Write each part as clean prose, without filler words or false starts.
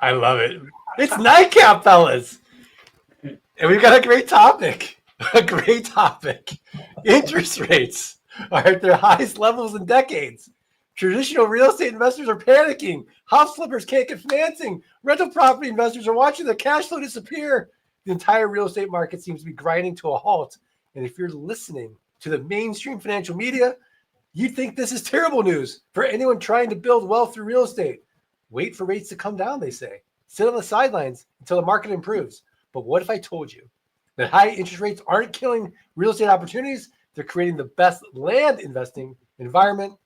I love it. It's nightcap, fellas. And we've got a great topic. A great topic. Interest rates are at their highest levels in decades. Traditional real estate investors are panicking. House flippers can't get financing. Rental property investors are watching their cash flow disappear. The entire real estate market seems to be grinding to a halt. And if you're listening to the mainstream financial media, you think this is terrible news for anyone trying to build wealth through real estate. Wait for rates to come down, they say. Sit on the sidelines until the market improves. But what if I told you that high interest rates aren't killing real estate opportunities? They're creating the best land investing environment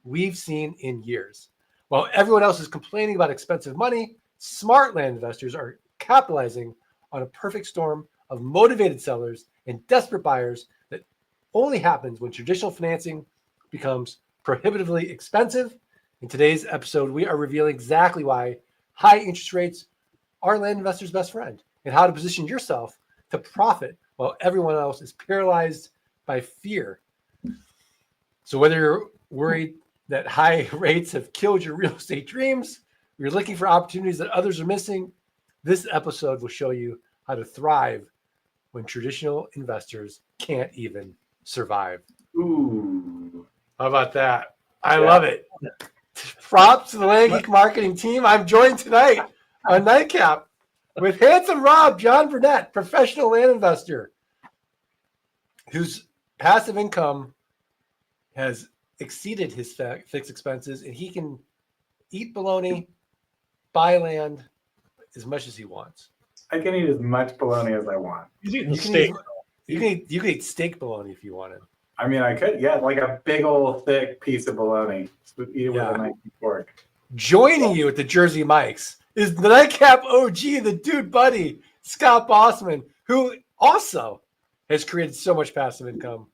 we've seen in years. While everyone else is complaining about expensive money, smart land investors are capitalizing on a perfect storm of motivated sellers and desperate buyers that only happens when traditional financing becomes prohibitively expensive. In today's episode, we are revealing exactly why high interest rates are land investors' best friend and how to position yourself to profit while everyone else is paralyzed by fear. So whether you're worried that high rates have killed your real estate dreams, or you're looking for opportunities that others are missing, this episode will show you how to thrive when traditional investors can't even survive. Ooh. How about that? I love it. Props to the Land Geek marketing team. I'm joined tonight on Nightcap with handsome Rob, John Burnett, professional land investor, whose passive income has exceeded his fixed expenses, and he can eat bologna, buy land as much as he wants. I can eat as much bologna as I want. He's eating steak. You can eat steak bologna if you wanted. I mean, I could, like a big old thick piece of bologna. Eat it with a nice fork. Joining you at the Jersey Mike's is the Nightcap OG, the dude buddy, Scott Bossman, who also has created so much passive income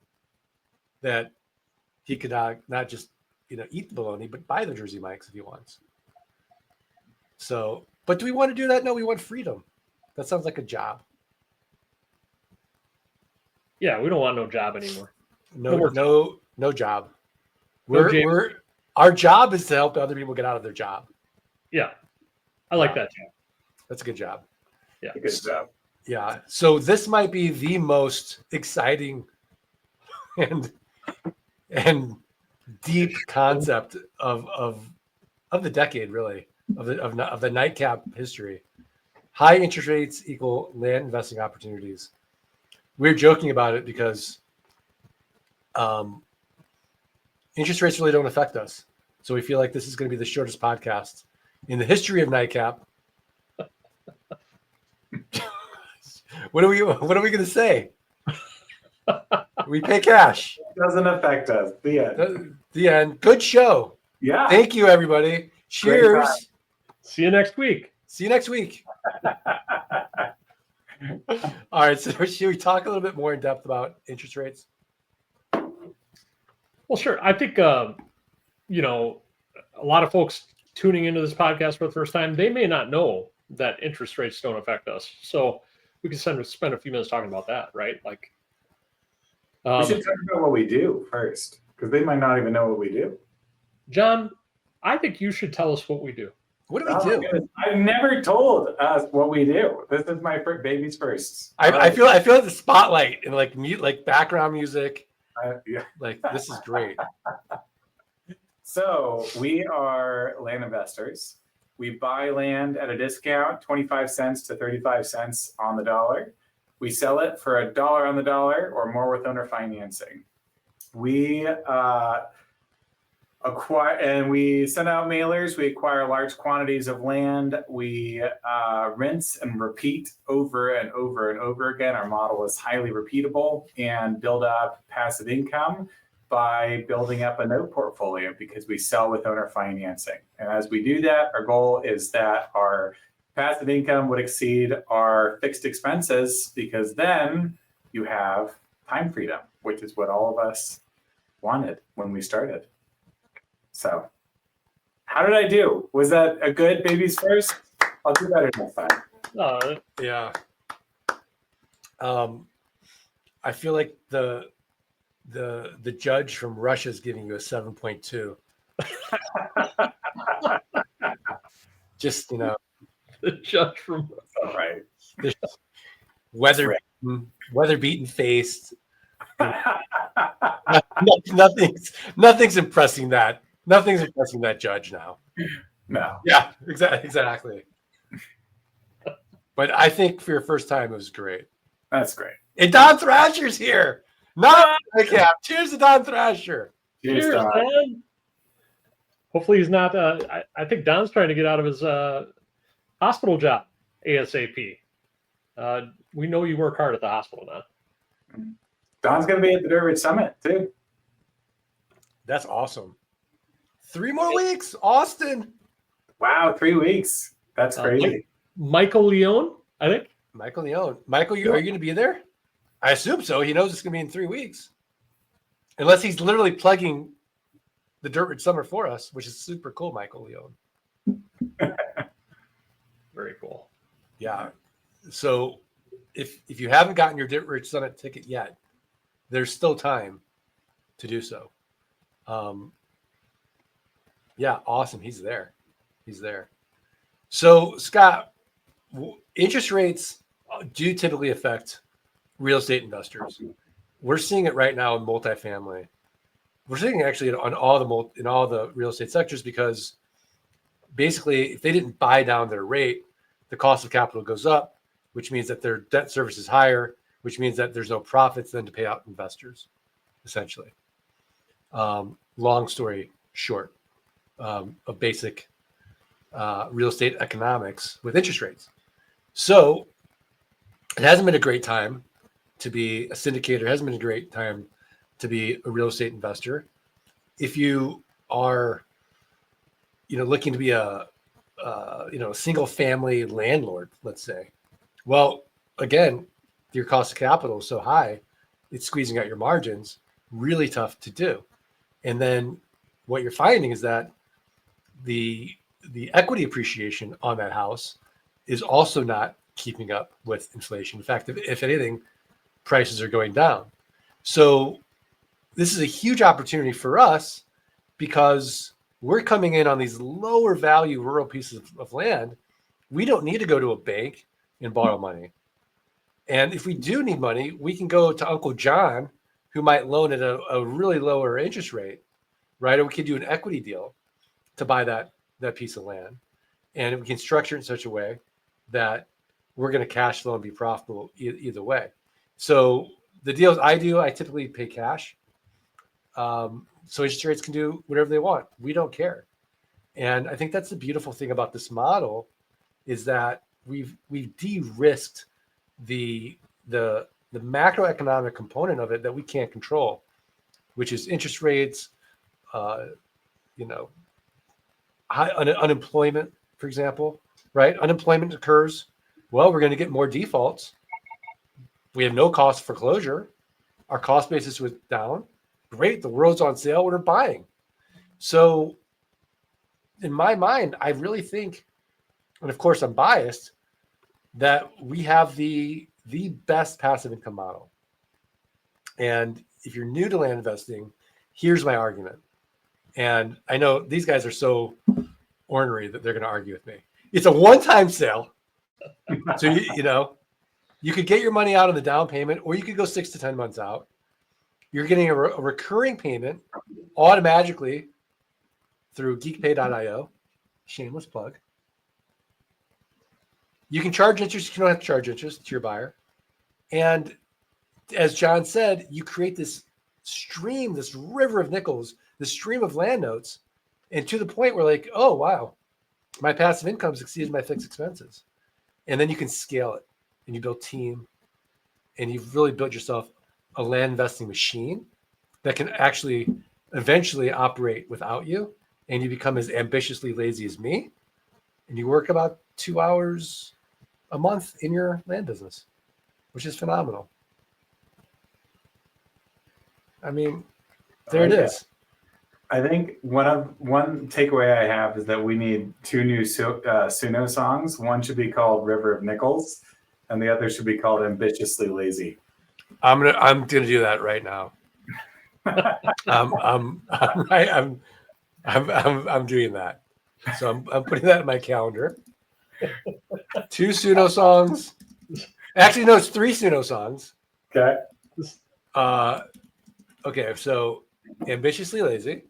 that he could not just eat the bologna, but buy the Jersey Mike's if he wants. So, but do we want to do that? No, we want freedom. That sounds like a job. Yeah, we don't want no job anymore. No job. Our job is to help other people get out of their job. Yeah, I like that job. That's a good job. Yeah, good job. Yeah. So this might be the most exciting and deep concept of the decade, really, of the nightcap history. High interest rates equal land investing opportunities. We're joking about it because interest rates really don't affect us. So we feel like this is going to be the shortest podcast in the history of Nightcap. What are we going to say? We pay cash. It doesn't affect us. The end. The end. Good show. Yeah. Thank you, everybody. Cheers. See you next week. See you next week. All right. So should we talk a little bit more in depth about interest rates? Well, sure. I think, a lot of folks tuning into this podcast for the first time, they may not know that interest rates don't affect us. So we can spend a few minutes talking about that, right? Like, we should talk about what we do first, because they might not even know what we do. John, I think you should tell us what we do. What do we do? I've never told us what we do. This is my baby's first. I feel like the spotlight and like background music. Yeah. Like, this is great. So we are land investors. We buy land at a discount, 25 cents to 35 cents on the dollar. We sell it for $1 on the dollar or more with owner financing. We acquire, and we send out mailers. We acquire large quantities of land. We rinse and repeat over and over and over again. Our model is highly repeatable and build up passive income by building up a note portfolio because we sell with owner financing. And as we do that, our goal is that our passive income would exceed our fixed expenses, because then you have time freedom, which is what all of us wanted when we started. So how did I do? Was that a good baby's first? I'll do better next time. Yeah. I feel like the judge from Russia is giving you a 7.2. Just, the judge from All right. Weather Right. weather beaten faced. Nothing's impressing that. Nothing's impressing that judge now. No, Yeah, exactly. But I think for your first time, it was great. that's great. And Don Thrasher's here. Not yeah. Cheers to Don Thrasher. Cheers, Don. Don. Hopefully he's not. I think Don's trying to get out of his hospital job ASAP. We know you work hard at the hospital now. Don's going to be at the Dirt Rich Summit too. That's awesome. 3 more weeks, Austin. Wow, 3 weeks. That's crazy. Michael Leone, I think. Michael Leone. Michael, are you going to be there? I assume so. He knows it's going to be in 3 weeks. Unless he's literally plugging the Dirt Rich Summer for us, which is super cool, Michael Leone. Very cool. Yeah. So if you haven't gotten your Dirt Rich Summit ticket yet, there's still time to do so. Yeah, awesome. He's there. So, Scott, interest rates do typically affect real estate investors. We're seeing it right now in multifamily. We're seeing it actually in all the real estate sectors because basically, if they didn't buy down their rate, the cost of capital goes up, which means that their debt service is higher, which means that there's no profits then to pay out investors, essentially. Long story short of basic real estate economics with interest rates. So it hasn't been a great time to be a syndicator. It hasn't been a great time to be a real estate investor. If you are, looking to be a single family landlord, let's say, well, again, your cost of capital is so high, it's squeezing out your margins, really tough to do. And then what you're finding is that the equity appreciation on that house is also not keeping up with inflation. In fact, if anything, prices are going down. So this is a huge opportunity for us because we're coming in on these lower value rural pieces of land. We don't need to go to a bank and borrow money. And if we do need money, we can go to Uncle John, who might loan at a really lower interest rate, right? Or we could do an equity deal to buy that piece of land. And we can structure it in such a way that we're going to cash flow and be profitable either way. So the deals I do, I typically pay cash. So interest rates can do whatever they want. We don't care. And I think that's the beautiful thing about this model is that we've de-risked the macroeconomic component of it that we can't control, which is interest rates, high unemployment, for example, right? Unemployment occurs. Well, we're going to get more defaults. We have no cost for closure. Our cost basis was down. Great. The world's on sale. We're buying. So in my mind, I really think, and of course I'm biased, that we have the best passive income model. And if you're new to land investing, here's my argument. And I know these guys are so ornery that they're going to argue with me. It's a one-time sale. So, you could get your money out on the down payment, or you could go 6 to 10 months out. You're getting a recurring payment automatically through geekpay.io. Shameless plug. You can charge interest. You don't have to charge interest to your buyer. And as John said, you create this stream, this river of nickels, this stream of land notes, and to the point where like, oh, wow, my passive income's exceeded my fixed expenses. And then you can scale it and you build team and you've really built yourself a land investing machine that can actually eventually operate without you. And you become as ambitiously lazy as me. And you work about 2 hours a month in your land business, which is phenomenal. I mean, there it is. I think one takeaway I have is that we need 2 new Suno songs. One should be called River of Nickels, and the other should be called Ambitiously Lazy. I'm gonna do that right now. I'm doing that. So I'm putting that in my calendar. 2 Suno songs. Actually, no, it's 3 Suno songs. Okay. Okay, so ambitiously lazy.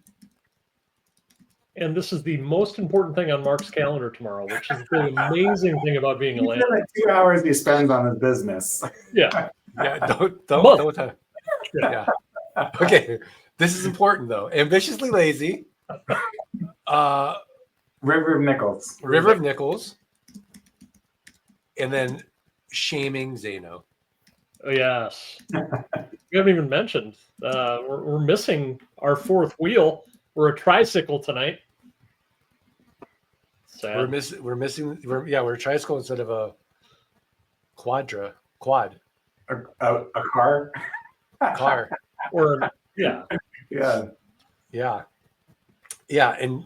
And this is the most important thing on Mark's calendar tomorrow, which is the amazing thing about being a You landlord. feel like 2 hours he spends on his business. Yeah. Yeah, Month. don't. Yeah. Okay, this is important though. Ambitiously lazy. River of Nickels. River of Nickels. And then shaming Zeno. Oh, yes. We haven't even mentioned. We're missing our fourth wheel. We're a tricycle tonight. Sad. We're a tricycle instead of a quad. A car. Car. Or yeah. Yeah. Yeah, and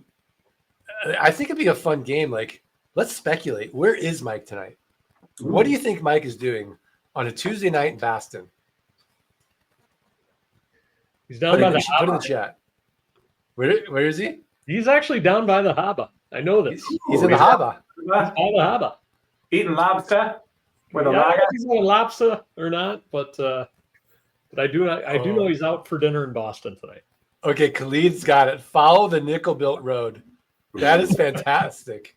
I think it'd be a fun game. Like, let's speculate. Where is Mike tonight? What do you think Mike is doing on a Tuesday night in Boston? He's down by the Put harbor. in the chat. Where is he? He's actually down by the harbor. I know this. He's in the harbor. He's by the harbor. Eating lobster with a Yeah, I don't know lager. if he's going lobster or not, but I do know he's out for dinner in Boston tonight. Okay, Khalid's got it. Follow the nickel built road. That is fantastic.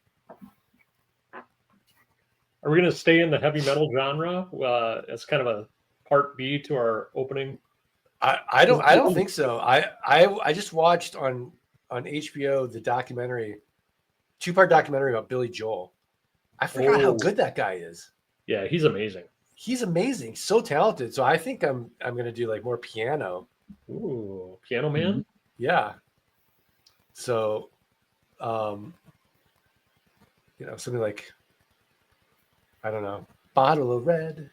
Are we going to stay in the heavy metal genre as kind of a part B to our opening? I don't think so. I just watched on HBO the documentary, 2-part documentary about Billy Joel. I forgot how good that guy is. Yeah, he's amazing. He's amazing, so talented. So I think I'm gonna do like more piano. Ooh, Piano Man. Yeah. So, something like, I don't know, bottle of red,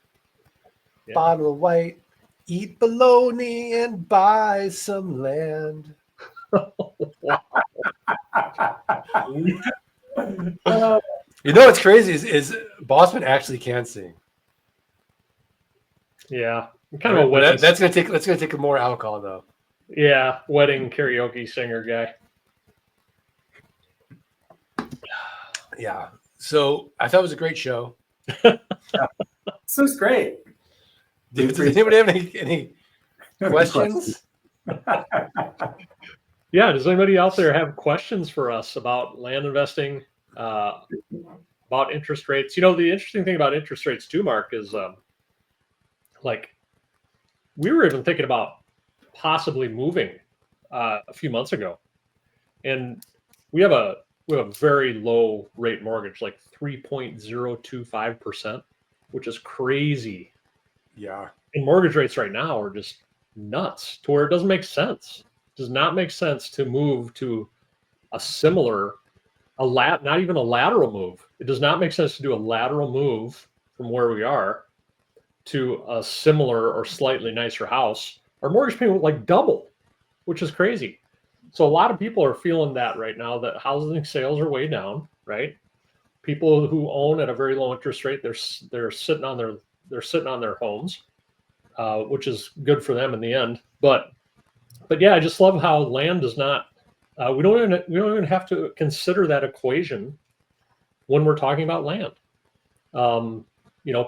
bottle of white, eat bologna and buy some land. What's crazy is Bossman actually can sing. Yeah, kind of a wedding. That's gonna take more alcohol though. Yeah, wedding karaoke singer guy. Yeah. So I thought it was a great show. This was great. Does anybody have any questions? Yeah, does anybody out there have questions for us about land investing, about interest rates? The interesting thing about interest rates too, Mark, is like we were even thinking about possibly moving a few months ago, and we have a very low rate mortgage, like 3.025%, which is crazy. Yeah. And mortgage rates right now are just nuts to where it doesn't make sense. It does not make sense to move to not even a lateral move. It does not make sense to do a lateral move from where we are to a similar or slightly nicer house. Our mortgage payment would like double, which is crazy. So a lot of people are feeling that right now, that housing sales are way down, right? People who own at a very low interest rate, they're sitting on their homes, which is good for them in the end. But yeah, I just love how land does not. We don't even have to consider that equation when we're talking about land.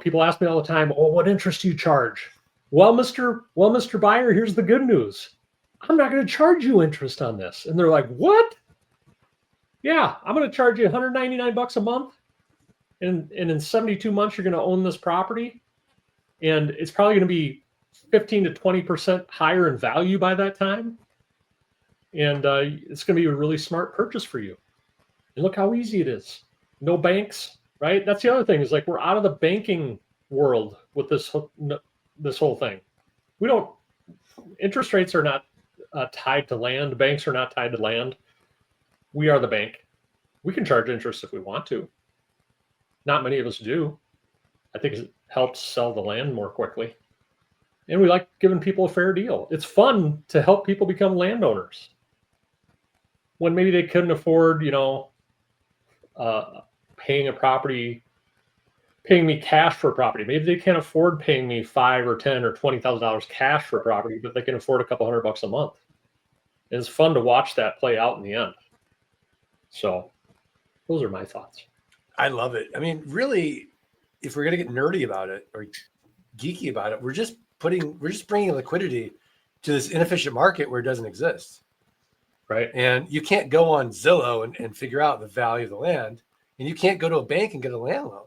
People ask me all the time, "Oh, what interest do you charge?" Well, Mr. Buyer, here's the good news. I'm not going to charge you interest on this. And they're like, "What?" Yeah, I'm going to charge you $199 a month, and in 72 months you're going to own this property, and it's probably going to be 15 to 20% higher in value by that time, and it's going to be a really smart purchase for you. And look how easy it is. No banks, right? That's the other thing, is like we're out of the banking world with this whole thing. Interest rates are not tied to land. Banks are not tied to land. We are the bank. We can charge interest if we want to. Not many of us do. I think it helps sell the land more quickly. And we like giving people a fair deal. It's fun to help people become landowners when maybe they couldn't afford, paying me cash for a property. Maybe they can't afford paying me $5,000 or $10,000 or $20,000 cash for a property, but they can afford a couple $100 a month. And it's fun to watch that play out in the end. So those are my thoughts. I love it. I mean, really, if we're gonna get nerdy about it or geeky about it, we're just bringing liquidity to this inefficient market where it doesn't exist. Right. And you can't go on Zillow and figure out the value of the land, and you can't go to a bank and get a land loan.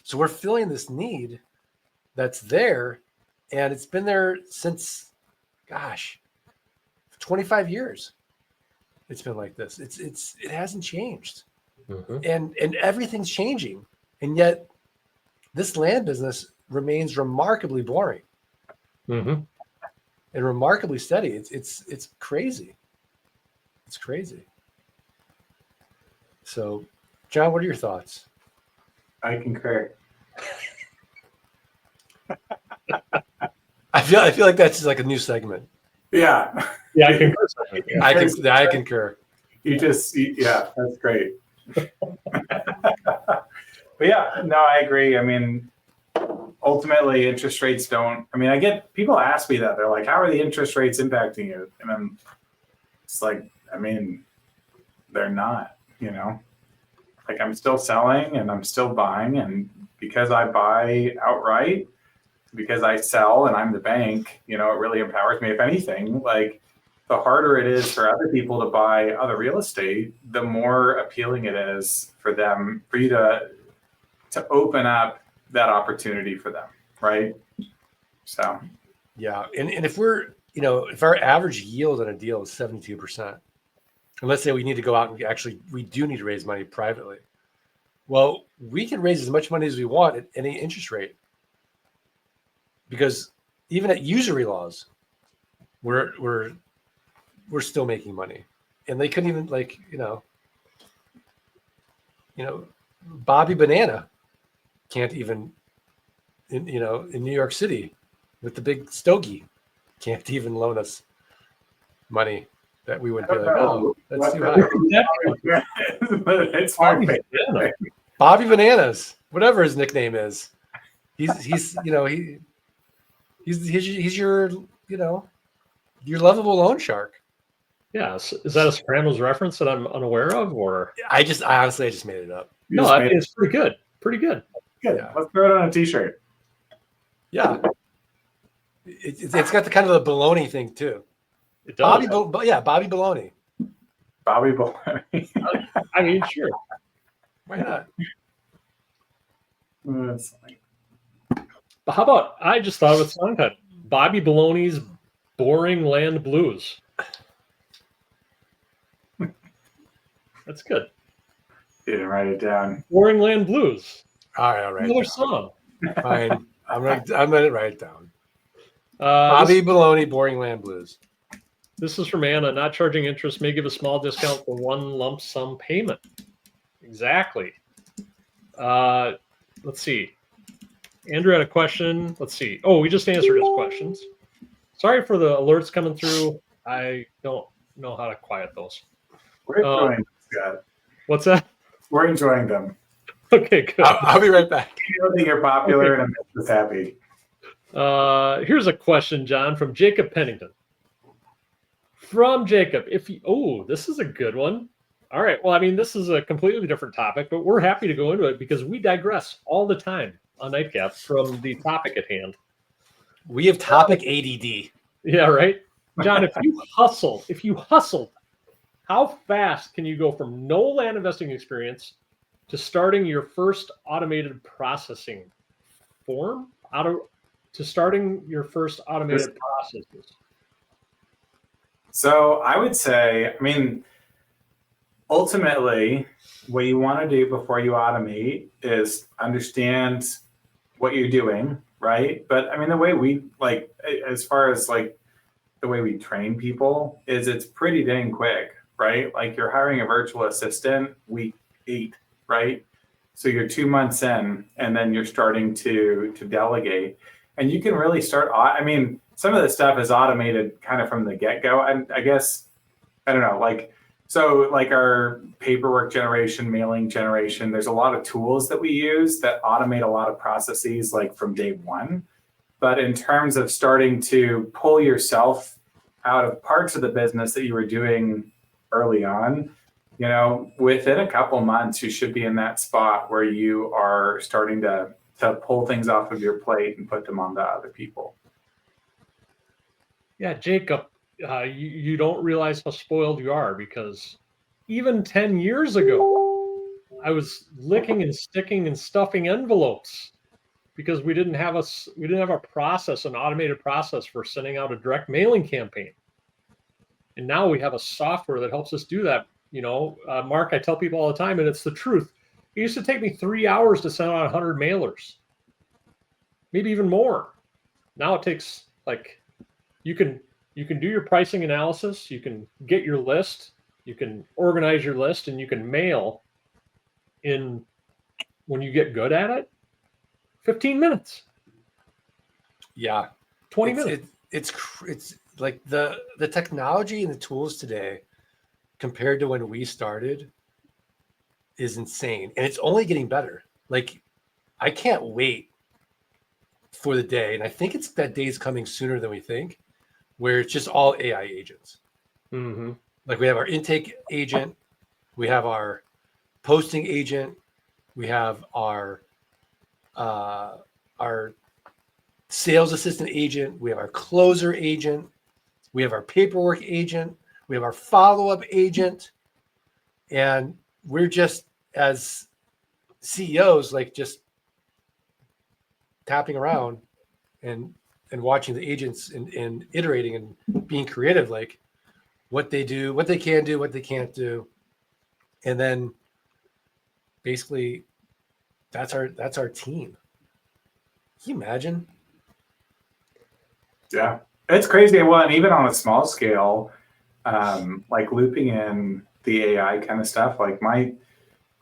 So we're filling this need that's there, and it's been there since, gosh, 25 years. It's been like this. It hasn't changed. And everything's changing. And yet this land business remains remarkably boring and remarkably steady. It's crazy. It's crazy. So, John, what are your thoughts? I concur. I feel like that's like a new segment. Yeah. Yeah, I concur. I concur. Yeah, that's great. But yeah, no, I agree. I mean, ultimately interest rates don't, I mean, I get people ask me that. They're like, how are the interest rates impacting you? And it's like, I mean, they're not, like I'm still selling and I'm still buying. And because I buy outright, because I sell and I'm the bank, it really empowers me. If anything, like the harder it is for other people to buy other real estate, the more appealing it is for you to open up that opportunity for them. Right. So. Yeah. And if if our average yield on a deal is 72%, and let's say we need to go out and we do need to raise money privately. Well, we can raise as much money as we want at any interest rate, because even at usury laws, we're still making money, and they couldn't even Bobby Banana can't even in New York City with the big stogie can't even loan us money that we would be like, oh, that's too high. It's my favorite. Bobby Bananas, whatever his nickname is, he's your your lovable loan shark. Yeah, is that a Sopranos reference that I'm unaware of, or? I honestly just made it up. No, I think it's pretty good. Pretty good. Good. Yeah. Let's throw it on a T-shirt. Yeah, it's got the kind of the baloney thing too. It does. Bobby Baloney. Bobby Baloney. I mean, sure. Why not? But how about, I just thought of a song title, Bobby Baloney's Boring Land Blues. That's good. Didn't write it down. Boring Land Blues. All right, all right. Another song. Fine. I'm gonna write it down. Bobby Baloney, Boring Land Blues. This is from Anna. Not charging interest may give a small discount for one lump sum payment. Exactly. Let's see. Andrew had a question. Let's see. Oh, we just answered his questions. Sorry for the alerts coming through. I don't know how to quiet those. We're enjoying them, Scott. What's that? We're enjoying them. Okay, good. I'll be right back. I think you're popular and I'm just happy. Here's a question, John, from Jacob Pennington. From Jacob, this is a good one. All right. Well, I mean, this is a completely different topic, but we're happy to go into it because we digress all the time on Nightcap from the topic at hand. We have topic ADD. Yeah, right. John, if you hustled, how fast can you go from no land investing experience to starting your first automated processing form? To starting your first automated processes? So I would say, I mean, ultimately, what you want to do before you automate is understand what you're doing, right? But I mean, the way we as far as like the way we train people is it's pretty dang quick, right? Like you're hiring a virtual assistant week 8, right? So you're 2 months in, and then you're starting to delegate, and you can really start. I mean, some of the stuff is automated kind of from the get-go. And I guess, I don't know, like our paperwork generation, mailing generation, there's a lot of tools that we use that automate a lot of processes like from day one. But in terms of starting to pull yourself out of parts of the business that you were doing early on, within a couple months, you should be in that spot where you are starting to pull things off of your plate and put them onto other people. Yeah, Jacob, you don't realize how spoiled you are, because even 10 years ago, I was licking and sticking and stuffing envelopes because we didn't have a process, an automated process for sending out a direct mailing campaign. And now we have a software that helps us do that. Mark, I tell people all the time, and it's the truth. It used to take me 3 hours to send out 100 mailers, maybe even more. Now it takes, like, you can do your pricing analysis, you can get your list, you can organize your list, and you can mail in, when you get good at it, 15 minutes. Yeah. 20 minutes. It's like the technology and the tools today compared to when we started is insane, and it's only getting better. Like, I can't wait for the day, and I think that day's coming sooner than we think, where it's just all AI agents. Mm-hmm. Like, we have our intake agent, we have our posting agent, we have our sales assistant agent, we have our closer agent, we have our paperwork agent, we have our follow-up agent, and we're just, as CEOs, like, just tapping around and watching the agents and iterating and being creative, like what they do, what they can do, what they can't do. And then basically that's our team. Can you imagine? Yeah, it's crazy. Well, and even on a small scale, like looping in the AI kind of stuff, like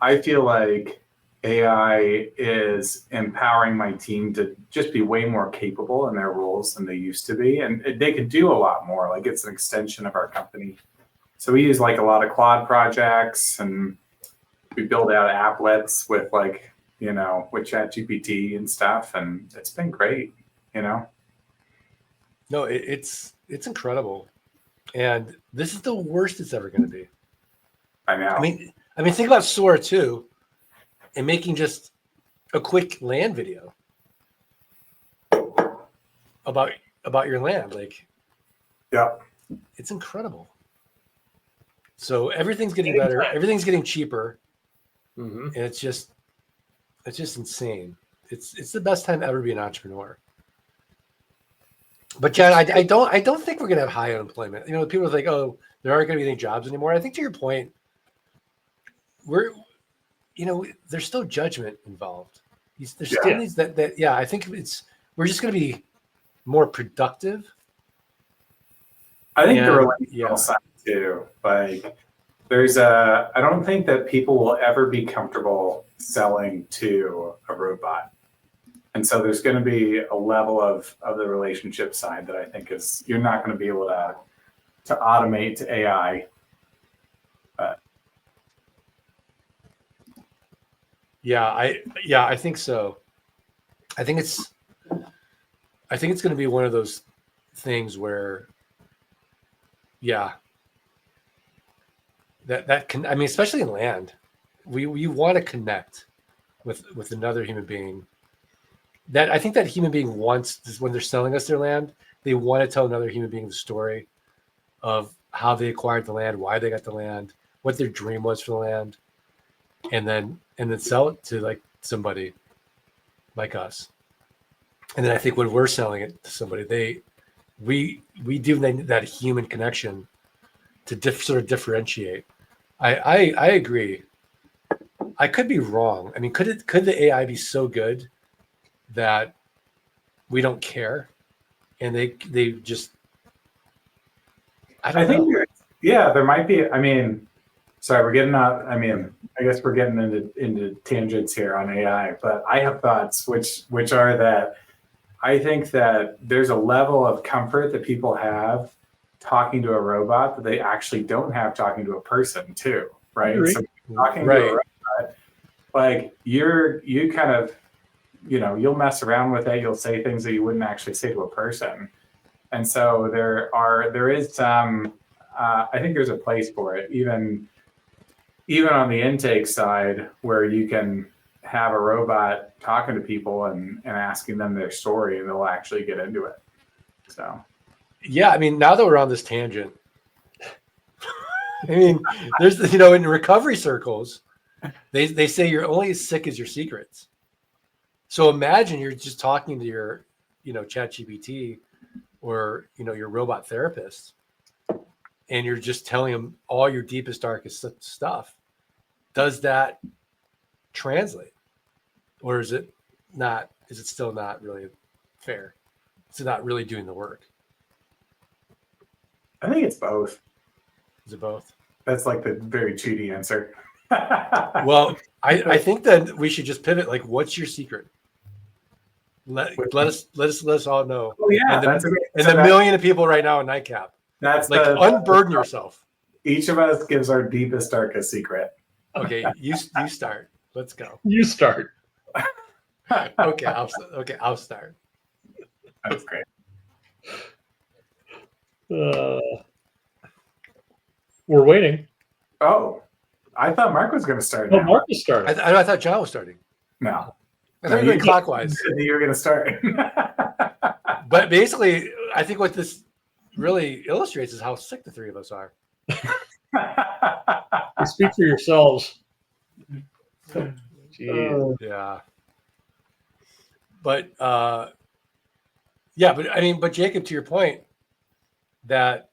I feel like AI is empowering my team to just be way more capable in their roles than they used to be. And they could do a lot more. Like, it's an extension of our company. So we use like a lot of Claude projects, and we build out applets with with ChatGPT and stuff. And it's been great, No, it's incredible. And this is the worst it's ever going to be. I know. I mean, think about Sora too, and making just a quick land video about your land. Like, yeah, it's incredible. So everything's getting better. Everything's getting cheaper. Mm-hmm. And it's just insane. It's the best time ever to be an entrepreneur. But John, I don't think we're gonna have high unemployment. People are like, oh, there aren't gonna be any jobs anymore. I think, to your point, there's still judgment involved. There's still needs that. Yeah, I think we're just gonna be more productive. I think the relational side too. Like, I don't think that people will ever be comfortable selling to a robot. And so there's going to be a level of the relationship side that I think you're not going to be able to automate to AI. I think so. I think it's going to be one of those things where, that can, especially in land, we want to connect with another human being. That I think that human being wants, when they're selling us their land, they want to tell another human being the story of how they acquired the land, why they got the land, what their dream was for the land, and then sell it to, like, somebody like us. And then I think when we're selling it to somebody, we do that human connection to sort of differentiate. I agree. I could be wrong. Could the AI be so good that we don't care, and they just, I don't know. There might be. Sorry, we're getting out. I guess we're getting into tangents here on AI, but I have thoughts which are that I think that there's a level of comfort that people have talking to a robot that they actually don't have talking to a person too, right? So talking to a robot, like, you kind of, you'll mess around with it. You'll say things that you wouldn't actually say to a person. And so there is some, I think there's a place for it, even even on the intake side, where you can have a robot talking to people and asking them their story, and they'll actually get into it. So, Yeah, I mean, now that we're on this tangent, I mean, there's, in recovery circles, they say you're only as sick as your secrets. So imagine you're just talking to your, ChatGPT or, your robot therapist, and you're just telling them all your deepest, darkest stuff. Does that translate? Or is it not? Is it still not really fair? Is it not really doing the work? I think it's both. Is it both? That's like the very 2D answer. Well, I think that we should just pivot. Like, what's your secret? Let us all know. Oh yeah, and the million of people right now in Nightcap. That's like unburden yourself. Each of us gives our deepest, darkest secret. Okay, you start. Let's go. You start. Okay, I'll start. That's great. We're waiting. Oh, I thought Mark was going to start. Oh, Mark is starting. I thought John was starting. No. I thought we were going clockwise. You were going to start. But basically, I think what this really illustrates is how sick the three of us are. You speak for yourselves. Yeah. But but Jacob, to your point, that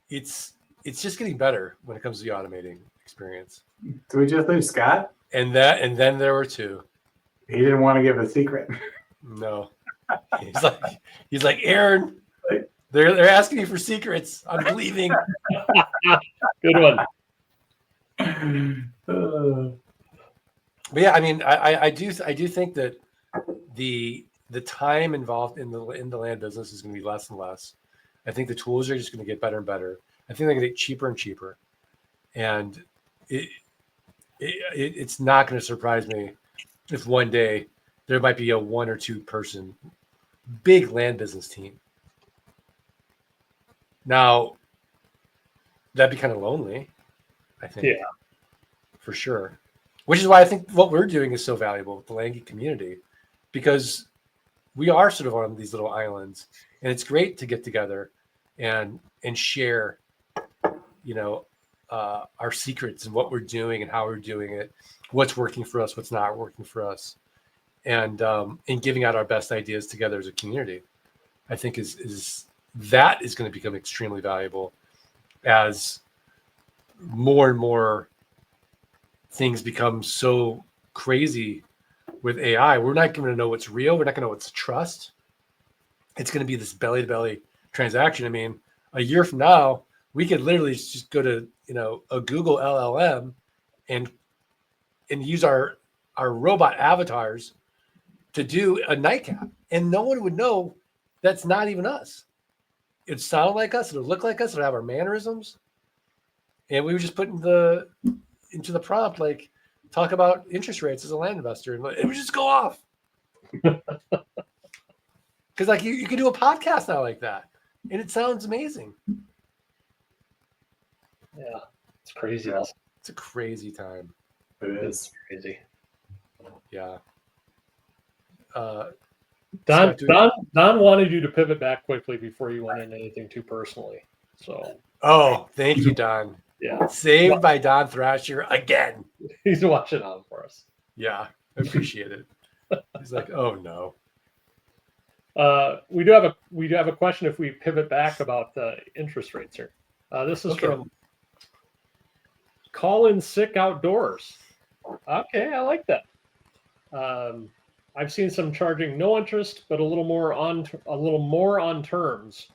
it's just getting better when it comes to the automating experience. Did we just lose Scott? And then there were two. He didn't want to give a secret. No. He's like, Aaron, they're asking me for secrets. I'm leaving. Good one. But yeah, I mean, I do think that the time involved in the land business is going to be less and less. I think the tools are just going to get better and better. I think they're going to get cheaper and cheaper, and it's not going to surprise me if one day there might be a 1 or 2 person big land business team. Now, that'd be kind of lonely, I think. Yeah, for sure. Which is why I think what we're doing is so valuable with the land geek community, because we are sort of on these little islands, and it's great to get together and share, our secrets and what we're doing and how we're doing it, what's working for us, what's not working for us, and giving out our best ideas together as a community. I think is going to become extremely valuable as more and more things become so crazy with AI. We're not going to know what's real. We're not going to know what's trust. It's going to be this belly to belly transaction. I mean, a year from now, we could literally just go to, a Google LLM and use our robot avatars to do a nightcap, and no one would know that's not even us. It'd sound like us. It'll look like us. It'll have our mannerisms. And we would just put into the prompt, like, talk about interest rates as a land investor, and it would just go off. Because like you can do a podcast now like that, and it sounds amazing. Yeah, it's crazy. Yeah. It's a crazy time. It is. It's crazy. Yeah. Don Scott, wanted you to pivot back quickly before you went into anything too personally. So. Oh, thank you, Don. Yeah. Saved by Don Thrasher again. He's watching on for us. Yeah, I appreciate it. He's like, oh no. We do have a question if we pivot back about the interest rates here. This is from Call in Sick Outdoors. Okay, I like that. I've seen some charging no interest, but a little more on terms.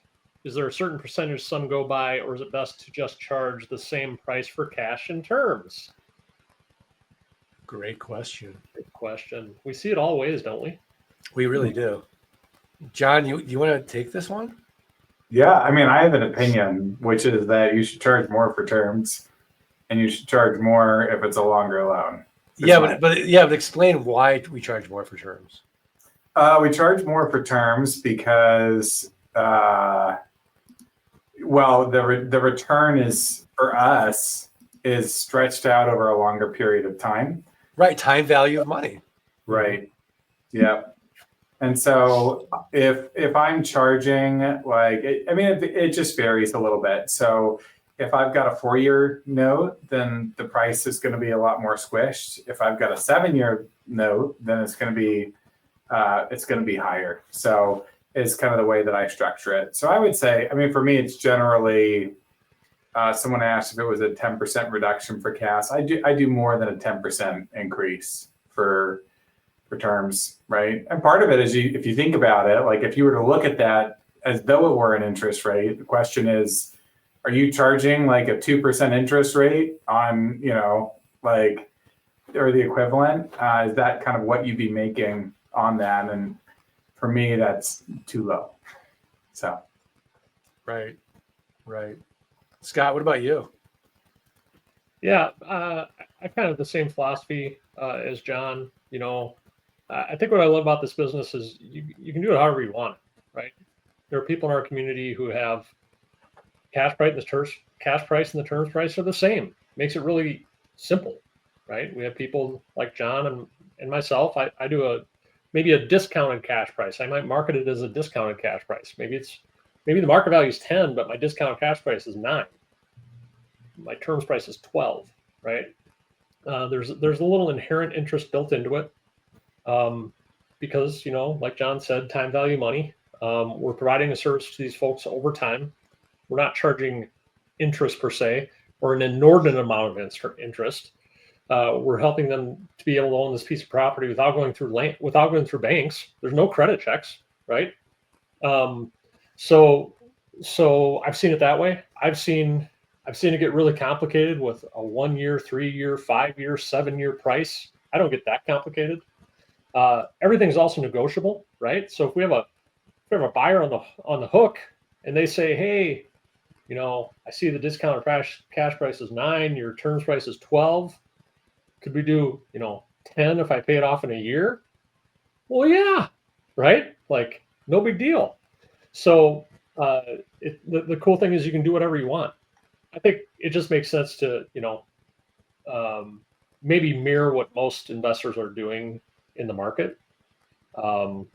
Is there a certain percentage some go by, or is it best to just charge the same price for cash and terms? Great question. Good question. We see it all ways, don't we? We really do. John, you want to take this one? Yeah, I mean, I have an opinion, which is that you should charge more for terms, and you should charge more if it's a longer loan. But explain why we charge more for terms. We charge more for terms because, the return is for us is stretched out over a longer period of time. Right. Time value of money. Right. Yeah. And so if I'm charging like, it just varies a little bit. So if I've got a 4-year note, then the price is going to be a lot more squished. If I've got a 7-year note, then it's going to be higher. So it's kind of the way that I structure it. So I would say, for me, it's generally, someone asked if it was a 10% reduction for cash. I do more than a 10% increase for terms, right? And part of it is if you think about it, like if you were to look at that as though it were an interest rate, the question is, are you charging like a 2% interest rate on, or the equivalent? Is that kind of what you'd be making on that? And for me, that's too low. So. Right. Scott, what about you? Yeah, I kind of the same philosophy as John. I think what I love about this business is you can do it however you want, right? There are people in our community who have cash price and the terms price are the same. Makes it really simple, right? We have people like John and myself. I do maybe a discounted cash price. I might market it as a discounted cash price. Maybe the market value is 10, but my discounted cash price is 9. My terms price is 12, right? There's a little inherent interest built into it. Because, like John said, time value money. We're providing a service to these folks over time. We're not charging interest per se, or an inordinate amount of interest. We're helping them to be able to own this piece of property without going through banks. There's no credit checks, right? So I've seen it that way. I've seen it get really complicated with a 1-year, 3-year, 5-year, 7-year price. I don't get that complicated. Everything's also negotiable, right? So if we have a buyer on the hook and they say, hey, I see the discounted cash price is 9, your terms price is 12. Could we do, 10 if I pay it off in a year? Well, yeah, right? Like, no big deal. So the cool thing is you can do whatever you want. I think it just makes sense to, maybe mirror what most investors are doing in the market, so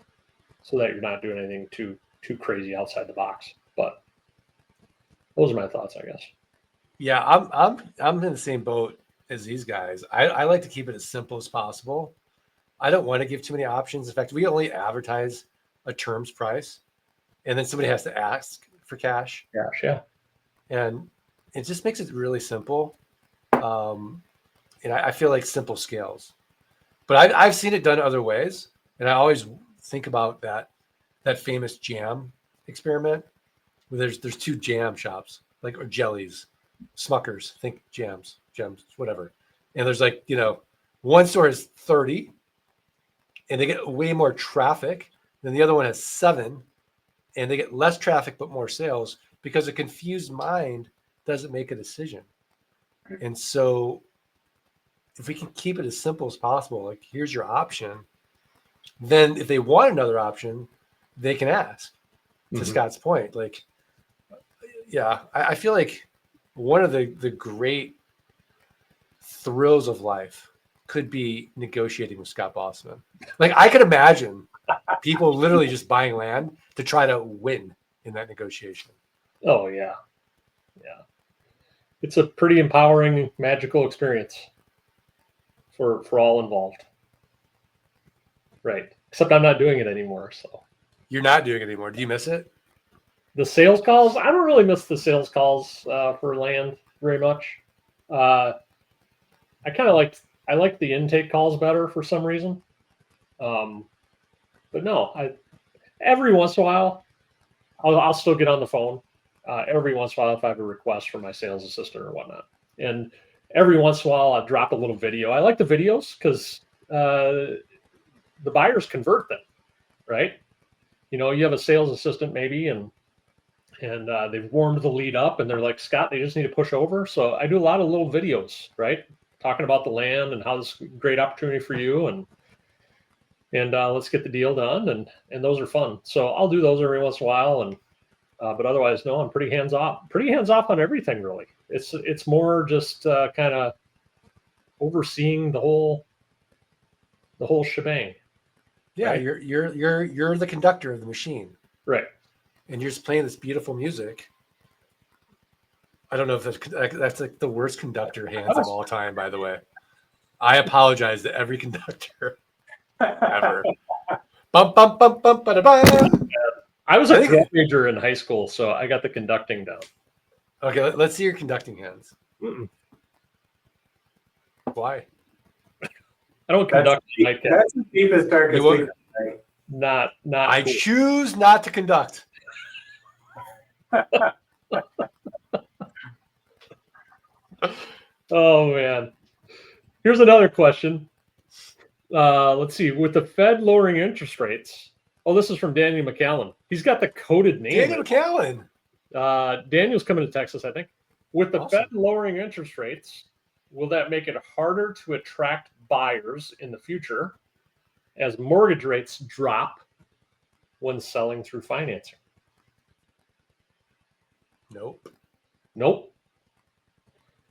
that you're not doing anything too crazy outside the box. But those are my thoughts, I guess. Yeah, I'm in the same boat as these guys. I like to keep it as simple as possible. I don't want to give too many options. In fact, we only advertise a terms price, and then somebody has to ask for cash. Yeah. And it just makes it really simple. And I feel like simple scales. But I've seen it done other ways, and I always think about that famous jam experiment where there's 2 jam shops, or jellies, Smuckers, think gems, whatever. And there's one store has 30, and they get way more traffic. Then the other one has 7, and they get less traffic but more sales because a confused mind doesn't make a decision. And so if we can keep it as simple as possible, like here's your option, then if they want another option, they can ask. To Scott's point, I feel like one of the great thrills of life could be negotiating with Scott Bossman. I could imagine people literally just buying land to try to win in that negotiation. Oh yeah. It's a pretty empowering, magical experience for all involved. Right. Except I'm not doing it anymore. So you're not doing it anymore. Do you miss it? The sales calls? I don't really miss the sales calls for land very much. I like the intake calls better for some reason. But no, every once in a while, I'll still get on the phone. Every once in a while, if I have a request from my sales assistant or whatnot, and every once in a while, I'll drop a little video. I like the videos because the buyers convert them, right? You have a sales assistant maybe, and they've warmed the lead up, and they're like, Scott, they just need to push over. So I do a lot of little videos, right, talking about the land and how this is a great opportunity for you, and let's get the deal done, and those are fun. So I'll do those every once in a while, and But otherwise, no, I'm pretty hands off. Pretty hands off on everything, really. It's more just kind of overseeing the whole shebang. Yeah, Right. you're the conductor of the machine, Right. and you're just playing this beautiful music. I don't know if that's like the worst conductor hands of all time, by the way. I apologize to every conductor ever. Bum bum bum bum ba da bum. I was a drum major in high school, so I got the conducting down. Okay, let's see your conducting hands. Mm-mm. Why? I don't conduct like that. That's the deepest, darkest You secret. Not I cool. choose not to conduct. Oh man. Here's another question. Let's see. With the Fed lowering interest rates. Oh, this is from Daniel McAllen. He's got the coded name. Daniel McAllen. Daniel's coming to Texas, I think. With the Awesome. Fed lowering interest rates, will that make it harder to attract buyers in the future as mortgage rates drop when selling through financing? Nope. Nope.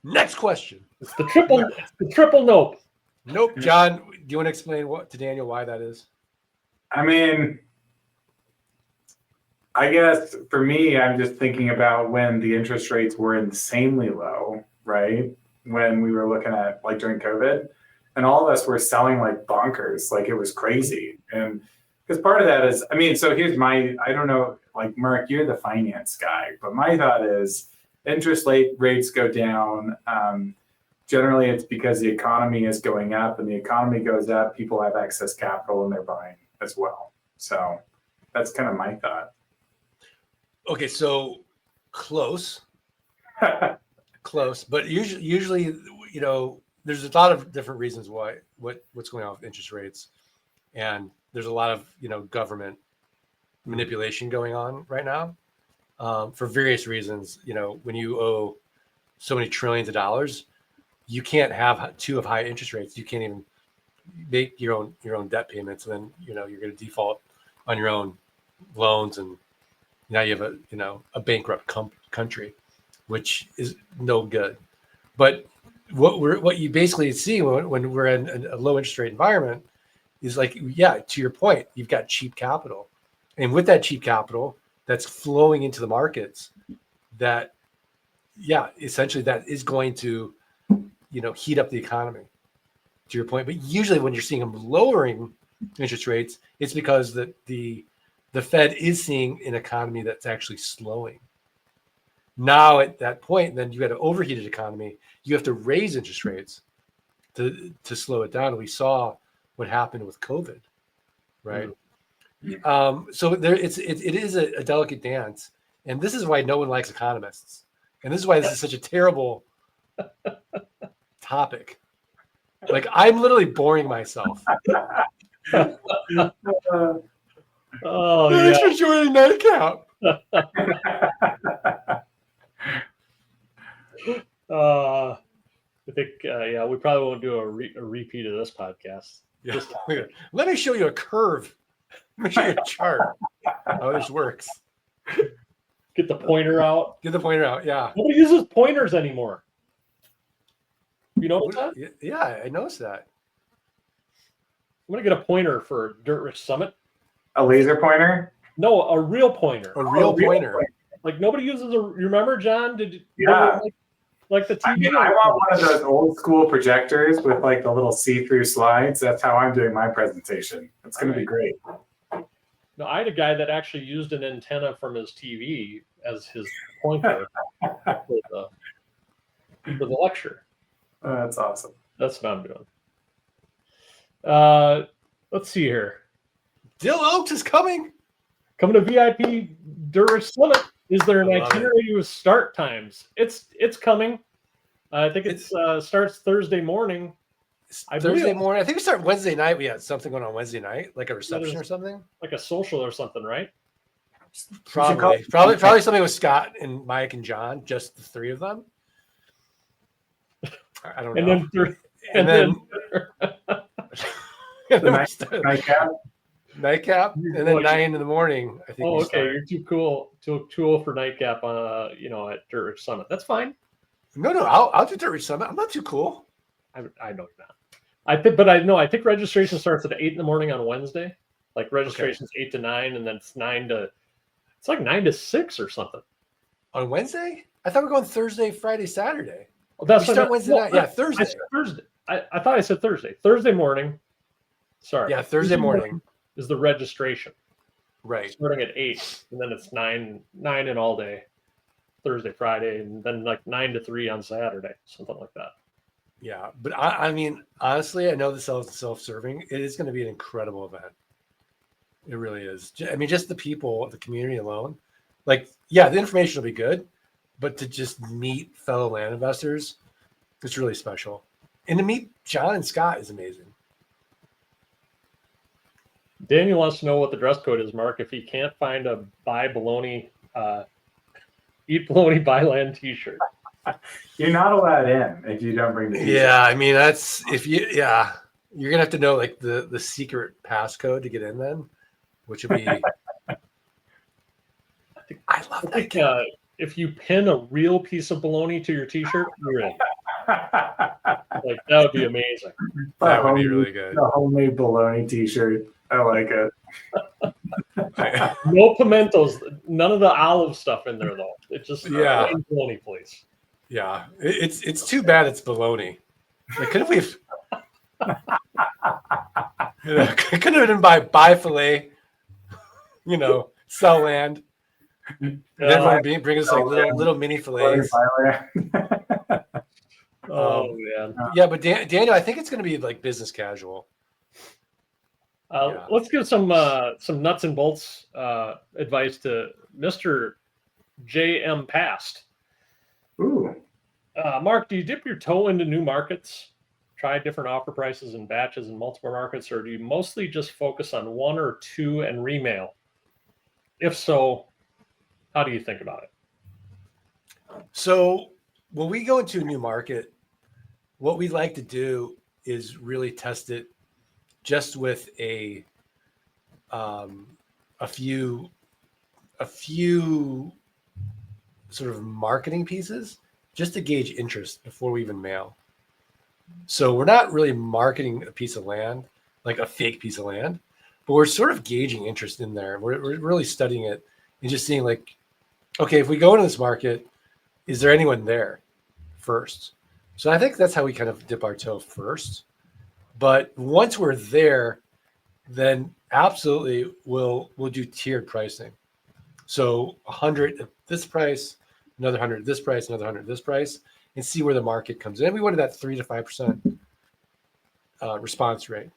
Next question. It's the triple nope. Nope. John, do you want to explain to Daniel why that is? I mean, I guess for me, I'm just thinking about when the interest rates were insanely low, right? When we were looking at like during COVID, and all of us were selling like bonkers, like it was crazy. And because part of that is, I mean, so here's I don't know, like Mark, you're the finance guy, but my thought is interest rates go down. Generally, it's because the economy is going up, and the economy goes up, people have excess capital and they're buying as well. So that's kind of my thought. Okay, so close, but usually, you know, there's a lot of different reasons what's going on with interest rates, and there's a lot of government manipulation going on right now for various reasons. You know, when you owe so many trillions of dollars, you can't have too high interest rates. You can't even make your own debt payments, and then you're going to default on your own loans, and now you have a bankrupt country, which is no good. But what you basically see when we're in a low interest rate environment is like, yeah, to your point, you've got cheap capital, and with that cheap capital that's flowing into the markets, that essentially that is going to heat up the economy, to your point. But usually when you're seeing them lowering interest rates, it's because the Fed is seeing an economy that's actually slowing. Now at that point, then you got an overheated economy. You have to raise interest rates to slow it down. And we saw what happened with COVID, right? Mm-hmm. So it is a delicate dance, and this is why no one likes economists, and this is why this is such a terrible topic. Like, I'm literally boring myself. Oh, thanks for joining Nightcap. I think, we probably won't do a repeat of this podcast. Yeah. Let me show you a curve. Let me show you a chart. How this works. Get the pointer out. Get the pointer out. Yeah. Nobody uses pointers anymore. You know that? Yeah, I noticed that. I'm gonna get a pointer for Dirt Rich Summit. A laser pointer? No, a real pointer. A real pointer. Like nobody uses you remember, John? Yeah. Like the TV. I mean, I want one of those old school projectors with like the little see-through slides. That's how I'm doing my presentation. It's going to be great. No, I had a guy that actually used an antenna from his TV as his pointer for the lecture. That's awesome. That's what I'm doing. Let's see here. Dill Oaks is coming. Coming to VIP Dirt Rich Summit. Is there an itinerary with start times? It's coming. I think it starts Thursday morning. Thursday morning. I think we start Wednesday night. We had something going on Wednesday night, like a reception or something. Like a social or something, right? Probably something with Scott and Mike and John, just the three of them. I don't know. Nightcap? nightcap, and then 9 in the morning. I think. Oh, we okay. start. You're too cool for nightcap on at Dirt Summit. That's fine. No, I'll do Dirt Ridge Summit. I'm not too cool. I know you're not. I think registration starts at 8 in the morning on Wednesday. Like registration's 8 to 9, and then it's 9 to 6 or something. On Wednesday? I thought we were going Thursday, Friday, Saturday. Well, that's we start Wednesday night. Yeah, Thursday. I said Thursday. I thought I said Thursday. Thursday morning. Sorry. Yeah, Thursday morning is the registration. Right. Starting at 8, and then it's 9 and all day. Thursday, Friday, and then like 9 to 3 on Saturday, something like that. Yeah, but I mean, honestly, I know the self-serving. It is going to be an incredible event. It really is. I mean, just the people, the community alone. Like, yeah, the information will be good, but to just meet fellow land investors, it's really special. And to meet John and Scott is amazing. Daniel wants to know what the dress code is, Mark. If he can't find a eat bologna, buy land t-shirt. You're not allowed in if you don't bring the t-shirt. Yeah, I mean, you're gonna have to know like the secret passcode to get in then, which would be I love that. If you pin a real piece of bologna to your t-shirt, you're in. Like that would be amazing. That would be really good. A homemade bologna t-shirt. I like it. No pimentos, none of the olive stuff in there though. It's just plain bologna, please. Yeah, it's too bad it's bologna. Like, couldn't we? Couldn't have been buy filet. Sell land. Then bring us like little mini fillets. Oh man. Yeah, but Daniel, I think it's going to be like business casual. Let's give some nuts and bolts advice to Mr. J.M. Past. Ooh. Mark, do you dip your toe into new markets, try different offer prices and batches in multiple markets, or do you mostly just focus on one or two and remail? If so, how do you think about it? So when we go into a new market, what we like to do is really test it just with a few sort of marketing pieces just to gauge interest before we even mail. So we're not really marketing a piece of land, like a fake piece of land, but we're sort of gauging interest in there. We're really studying it and just seeing like, okay, if we go into this market, is there anyone there first? So I think that's how we kind of dip our toe first. But once we're there, then absolutely we'll do tiered pricing. So 100 at this price, another 100 at this price, another 100 at this price, and see where the market comes in. We wanted that 3 to 5% response rate.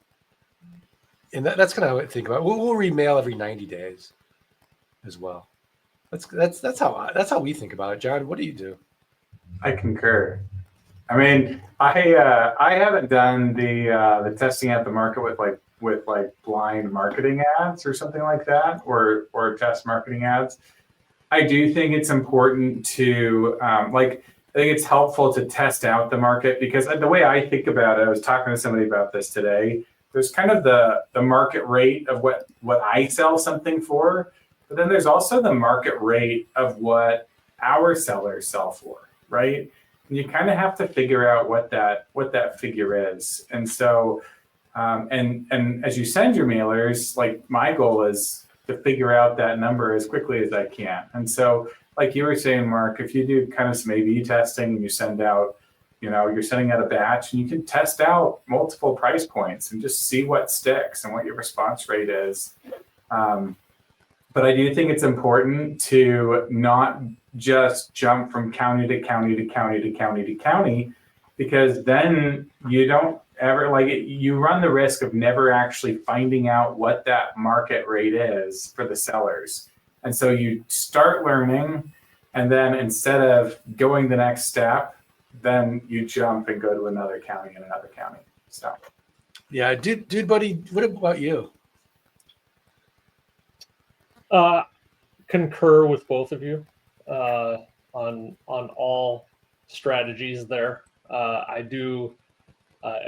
And that's kind of how I think about it. We'll remail every 90 days as well. That's how we think about it. John, what do you do? I concur. I mean, I haven't done the testing at the market with blind marketing ads or something like that, or test marketing ads. I do think it's important to I think it's helpful to test out the market, because the way I think about it, I was talking to somebody about this today. There's kind of the market rate of what I sell something for, but then there's also the market rate of what our sellers sell for, right? And you kind of have to figure out what that figure is. And so, and as you send your mailers, like my goal is to figure out that number as quickly as I can. And so, like you were saying, Mark, if you do kind of some A/B testing and you send out, you're sending out a batch, and you can test out multiple price points and just see what sticks and what your response rate is. But I do think it's important to not just jump from county to county to county to county to county, because then you don't ever you run the risk of never actually finding out what that market rate is for the sellers. And so you start learning, and then instead of going the next step, then you jump and go to another county and another county. So, yeah, dude, buddy, what about you? Concur with both of you on all strategies there. I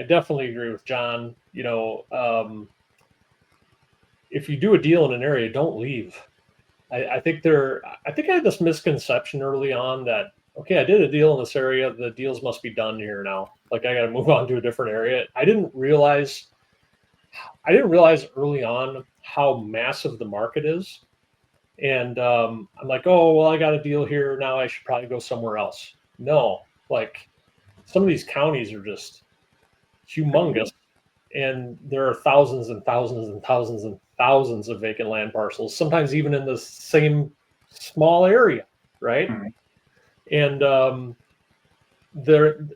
definitely agree with John. if you do a deal in an area, don't leave. I think I had this misconception early on that, okay, I did a deal in this area, the deals must be done here now. Like I got to move on to a different area. I didn't realize early on how massive the market is. And I'm like, oh, well, I got a deal here. Now I should probably go somewhere else. No, like some of these counties are just humongous. And there are thousands and thousands and thousands and thousands of vacant land parcels, sometimes even in the same small area, right? Mhm. And there,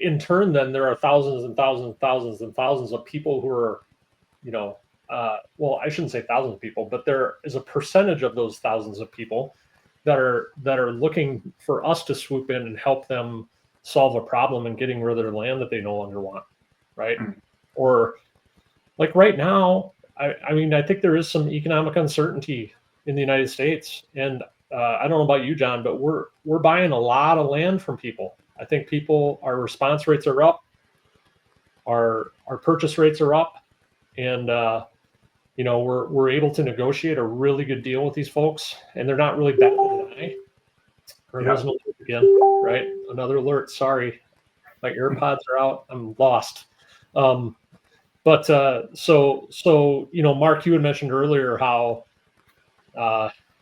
in turn, then there are thousands and thousands and thousands and thousands of people who are, well, I shouldn't say thousands of people, but there is a percentage of those thousands of people that are looking for us to swoop in and help them solve a problem and getting rid of their land that they no longer want, right? Mhm. Or like right now, I mean, I think there is some economic uncertainty in the United States, and I don't know about you, John, but we're buying a lot of land from people. I think our response rates are up, our purchase rates are up, and we're able to negotiate a really good deal with these folks, and they're not really batting an eye. Or there's an alert again, right? Another alert. Sorry, my AirPods are out. I'm lost. But Mark, you had mentioned earlier how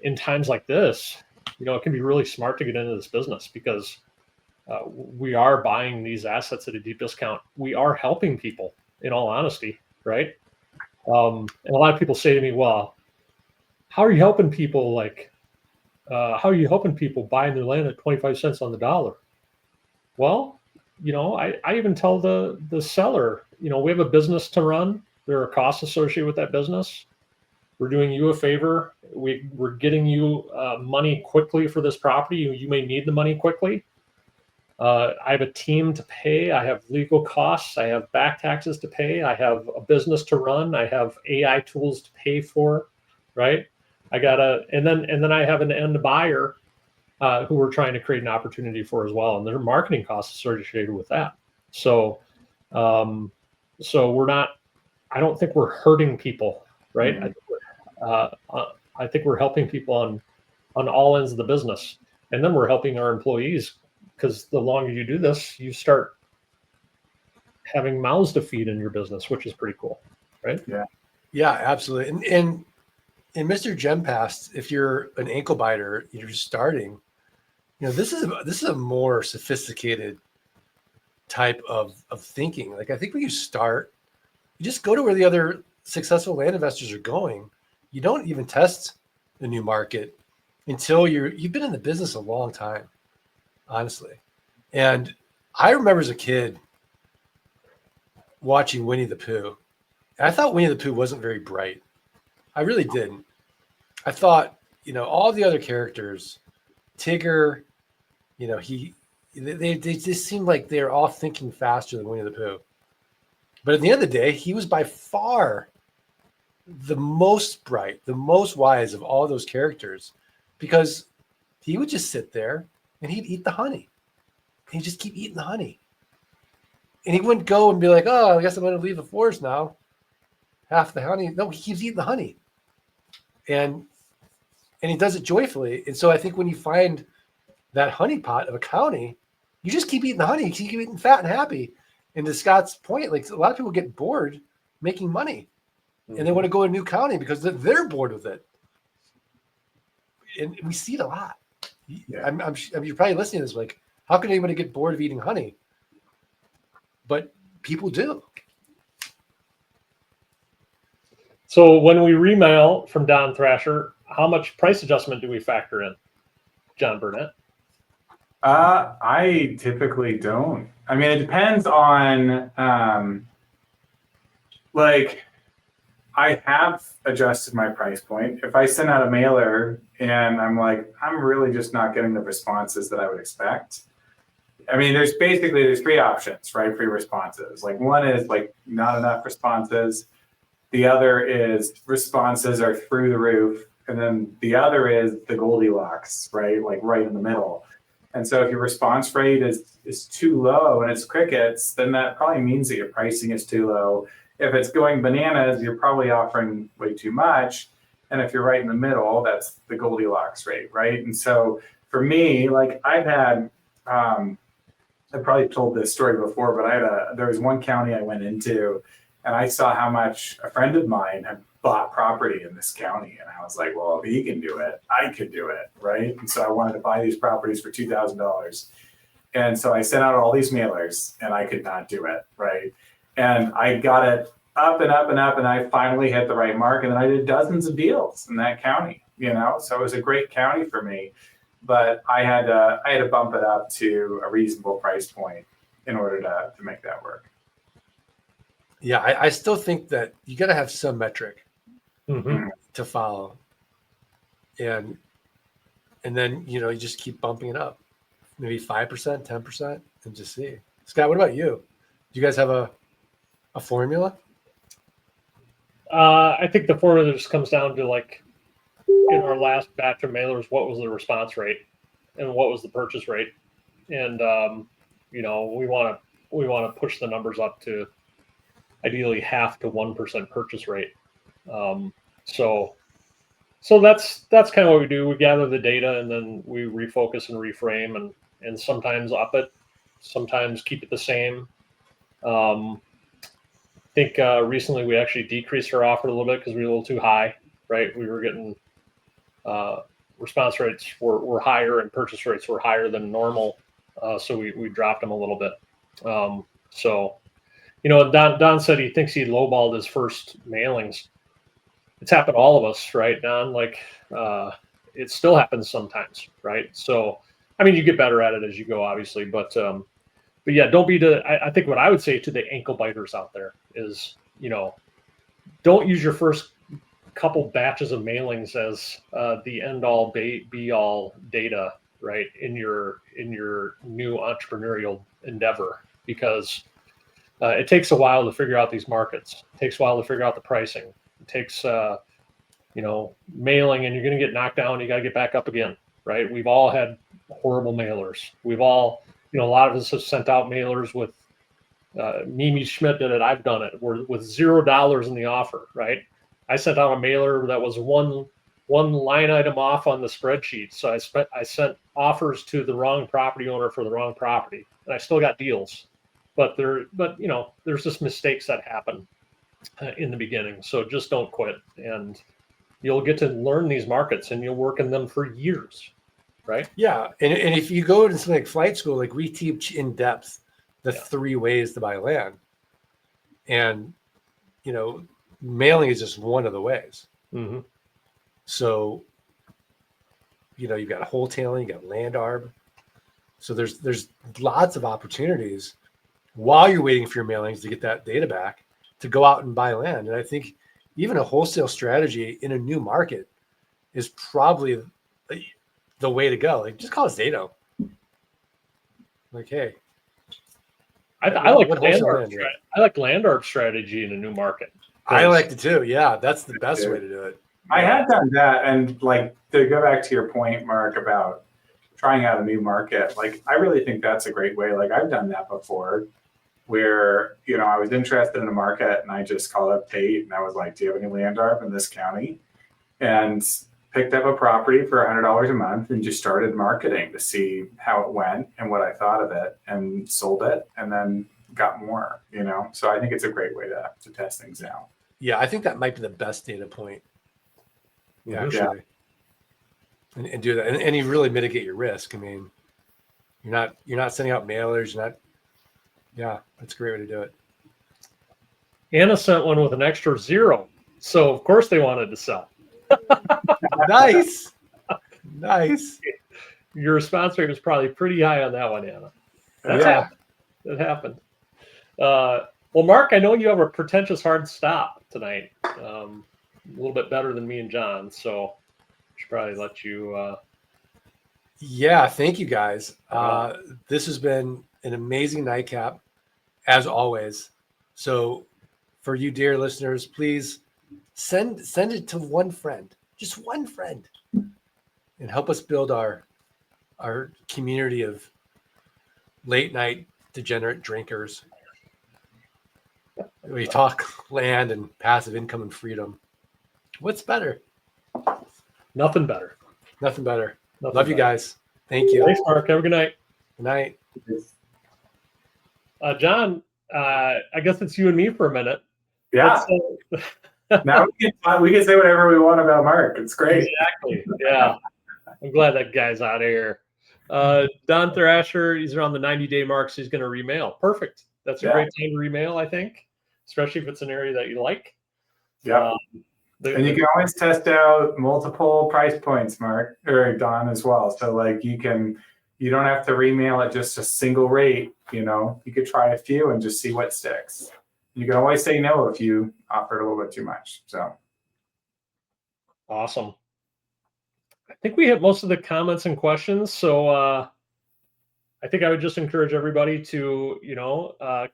in times like this, it can be really smart to get into this business because we are buying these assets at a deep discount. We are helping people, in all honesty, right? And a lot of people say to me, "Well, how are you helping people? Like, how are you helping people buying their land at 25 cents on the dollar?" Well, I even tell the seller, we have a business to run. There are costs associated with that business. We're doing you a favor. We're getting you money quickly for this property. You may need the money quickly. I have a team to pay. I have legal costs. I have back taxes to pay. I have a business to run. I have AI tools to pay for, right? And then I have an end buyer who we're trying to create an opportunity for as well, and there are marketing costs associated with that. So, we're not. I don't think we're hurting people, right? Mm-hmm. I think we're helping people on all ends of the business, and then we're helping our employees because the longer you do this, you start having mouths to feed in your business, which is pretty cool, right? Yeah, absolutely. And in Mr. Gempast, if you're an ankle biter, you're just starting. This is a more sophisticated type of thinking. Like I think when you start, you just go to where the other successful land investors are going. You don't even test the new market until you've been in the business a long time, honestly. And I remember as a kid watching Winnie the Pooh. And I thought Winnie the Pooh wasn't very bright. I really didn't. I thought, all the other characters, Tigger, they just seemed like they're all thinking faster than Winnie the Pooh. But at the end of the day, he was by far the most bright, the most wise of all those characters, because he would just sit there and he'd eat the honey. He'd just keep eating the honey. And he wouldn't go and be like, oh, I guess I'm going to leave the forest now. Half the honey. No, he keeps eating the honey. And he does it joyfully. And so I think when you find that honey pot of a county, you just keep eating the honey. You keep eating fat and happy. And to Scott's point, like a lot of people get bored making money. And they want to go to a new county because they're bored with it. And we see it a lot. Yeah. You're probably listening to this like, how can anybody get bored of eating honey? But people do. So when we remail from Don Thrasher, how much price adjustment do we factor in, John Burnett? I typically don't. I mean, it depends on, I have adjusted my price point. If I send out a mailer and I'm like, I'm really just not getting the responses that I would expect. I mean, there's three options, right, for your responses. Like one is like not enough responses. The other is responses are through the roof. And then the other is the Goldilocks, right? Like right in the middle. And so if your response rate is too low and it's crickets, then that probably means that your pricing is too low. If it's going bananas, you're probably offering way too much. And if you're right in the middle, that's the Goldilocks rate, right? And so for me, like I've had, I probably told this story before, but there was one county I went into and I saw how much a friend of mine had bought property in this county. And I was like, well, if he can do it, I could do it, right? And so I wanted to buy these properties for $2,000. And so I sent out all these mailers and I could not do it, right? And I got it up and up and up, and I finally hit the right mark. And then I did dozens of deals in that county, so it was a great county for me. But I had to bump it up to a reasonable price point in order to make that work. Yeah, I still think that you got to have some metric Mm-hmm. to follow, and then you just keep bumping it up, maybe 5%, 10%, and just see. Scott, what about you? Do you guys have a formula? I think the formula just comes down to, like, in our last batch of mailers, what was the response rate and what was the purchase rate? And, we want to push the numbers up to ideally 0.5 to 1% purchase rate. So that's kind of what we do. We gather the data and then we refocus and reframe and sometimes up it, sometimes keep it the same. I think recently we actually decreased our offer a little bit because we were a little too high, right? We were getting response rates were higher and purchase rates were higher than normal. So we dropped them a little bit. Don said he thinks he lowballed his first mailings. It's happened to all of us, right, Don? Like, it still happens sometimes, right? So, I mean, you get better at it as you go, obviously, but yeah, don't be I think what I would say to the ankle biters out there is, don't use your first couple batches of mailings as the end all be all data, right, in your new entrepreneurial endeavor, because it takes a while to figure out these markets. It takes a while to figure out the pricing. It takes mailing, and you're going to get knocked down. You got to get back up again, right? We've all had horrible mailers. We've all, a lot of us have sent out mailers with Mimi Schmidt did it. I've done it. We're with $0 in the offer, right? I sent out a mailer that was one line item off on the spreadsheet. So I sent offers to the wrong property owner for the wrong property, and I still got deals. But there's just mistakes that happen in the beginning. So just don't quit, and you'll get to learn these markets, and you'll work in them for years, right? Yeah, and if you go to something like flight school, like we teach in depth the 3 ways to buy land, and mailing is just one of the ways. Mm-hmm. So you've got wholetailing, you got land arb. So there's lots of opportunities while you're waiting for your mailings to get that data back to go out and buy land. And I think even a wholesale strategy in a new market is probably the way to go. Like, just call us Zato. Like, hey, I like land arb strategy in a new market. I like it too. Yeah, that's the best way to do it. I had done that, and like, to go back to your point, Mark, about trying out a new market, like, I really think that's a great way. Like, I've done that before, where I was interested in a market and I just called up Tate and I was like, do you have any land arb in this county? And picked up a property for $100 a month and just started marketing to see how it went and what I thought of it, and sold it, and then got more. So I think it's a great way to test things out. Yeah, I think that might be the best data point. Yeah, actually. Yeah. And do that, and you really mitigate your risk. I mean, you're not sending out mailers. Yeah, that's a great way to do it. Anna sent one with an extra 0, so of course they wanted to sell. Nice. Your response rate was probably pretty high on that one, Anna. That happened. Well, Mark, I know you have a pretentious hard stop tonight. A little bit better than me and John, so I should probably let you. Yeah, thank you guys. This has been an amazing nightcap, as always. So, for you, dear listeners, please send it to one friend, just one friend, and help us build our community of late night degenerate drinkers. We talk land and passive income and freedom. What's better? Nothing better. Nothing better. Nothing Love you better. guys. Thank you. Thanks, Mark. Have a good night. Good night. John, I guess it's you and me for a minute. Yeah. Now we can say whatever we want about Mark. It's great. Exactly. Yeah. I'm glad that guy's out of here. Don Thrasher, he's around the 90-day mark, so he's going to remail. Perfect. That's a great time to remail, I think, especially if it's an area that you like. Yeah. And you can always test out multiple price points, Mark, or Don as well. So like you don't have to remail at just a single rate. You could try a few and just see what sticks. You can always say no if you offered a little bit too much. So awesome. I think we hit most of the comments and questions. So I think I would just encourage everybody to,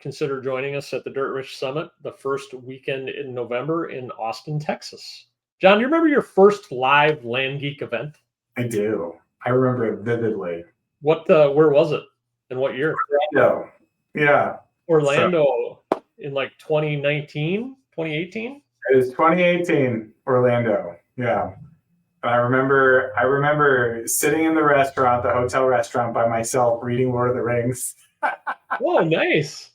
consider joining us at the Dirt Rich Summit the first weekend in November in Austin, Texas. John, you remember your first live Land Geek event? I do. I remember it vividly. Where was it? And what year? Orlando. Yeah. Orlando in like 2019, 2018? It was 2018, Orlando. Yeah. And I remember sitting in the hotel restaurant by myself, reading Lord of the Rings. Whoa, nice.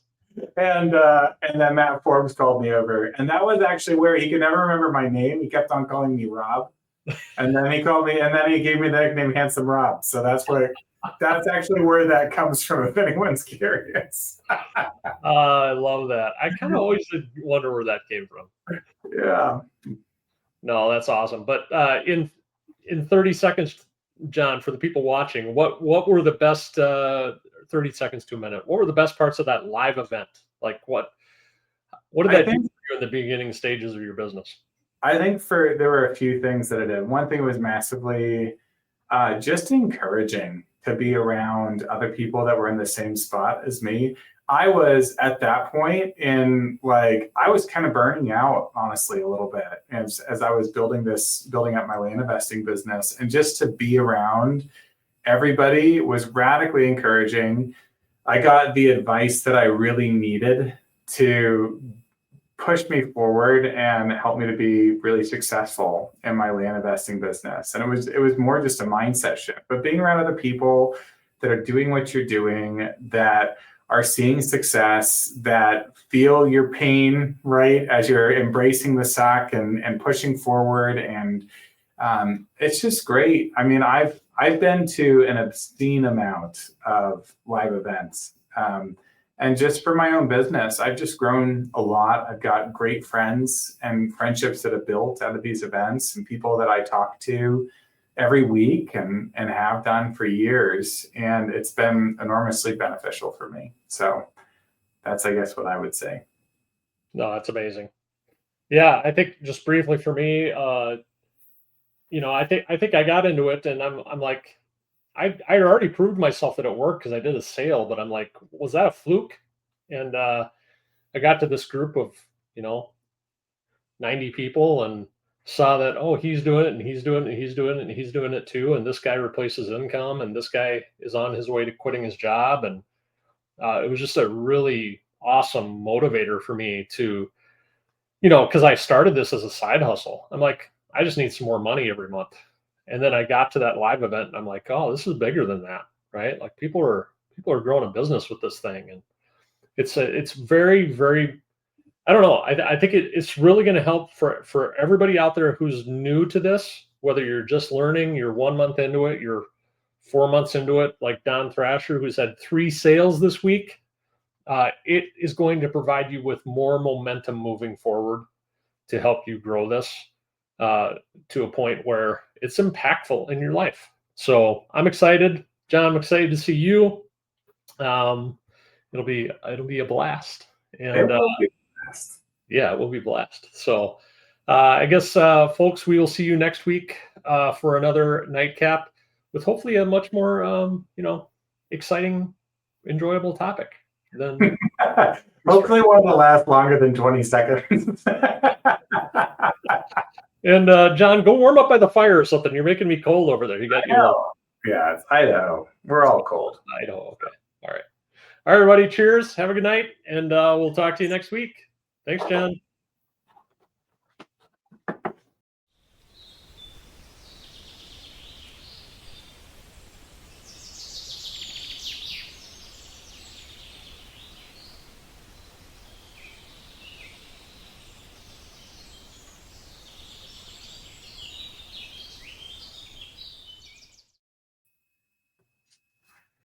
And then Matt Forbes called me over. And that was actually where he could never remember my name. He kept on calling me Rob. And then he called me, and then he gave me the nickname Handsome Rob. So that's actually where that comes from, if anyone's curious. I love that. I kind of always wonder where that came from. Yeah. No, that's awesome. But in 30 seconds, John, for the people watching, what were the best 30 seconds to a minute? What were the best parts of that live event? Like what did that do for you in the beginning stages of your business? I think there were a few things that it did. One thing was massively just encouraging to be around other people that were in the same spot as me. I was at that point I was kind of burning out, honestly, a little bit as I was building up my land investing business, and just to be around everybody was radically encouraging. I got the advice that I really needed to push me forward and help me to be really successful in my land investing business. And it was more just a mindset shift, but being around other people that are doing what you're doing, that are seeing success, that feel your pain, right, as you're embracing the suck and pushing forward. And it's just great. I mean, I've been to an obscene amount of live events. And just for my own business, I've just grown a lot. I've got great friends and friendships that have built out of these events, and people that I talk to every week and have done for years. And it's been enormously beneficial for me. So that's, I guess, what I would say. No, that's amazing. Yeah, I think just briefly for me, I think I got into it, and I'm like, I already proved myself that it worked because I did a sale, but I'm like, was that a fluke? And I got to this group of 90 people and saw that, oh, he's doing it, and he's doing it, and he's doing it, and he's doing it too. And this guy replaces income, and this guy is on his way to quitting his job. And it was just a really awesome motivator for me to, because I started this as a side hustle. I'm like, I just need some more money every month. And then I got to that live event, and I'm like, oh, this is bigger than that, right? Like people are growing a business with this thing, and it's very, very, I don't know. I think it's really going to help for everybody out there who's new to this, whether you're just learning, you're 1 month into it, you're 4 months into it, like Don Thrasher, who's had 3 sales this week. It is going to provide you with more momentum moving forward to help you grow this to a point where it's impactful in your life. So I'm excited, John. I'm excited to see you. It'll be a blast, and yeah, it will be blast. So I guess, folks, we will see you next week for another nightcap with hopefully a much more exciting, enjoyable topic. Than hopefully one that lasts longer than 20 seconds. And John, go warm up by the fire or something. You're making me cold over there. You got Yeah, it's Idaho. We're all cold. Idaho. Okay. All right. All right, everybody. Cheers. Have a good night, and we'll talk to you next week. Thanks, Jen.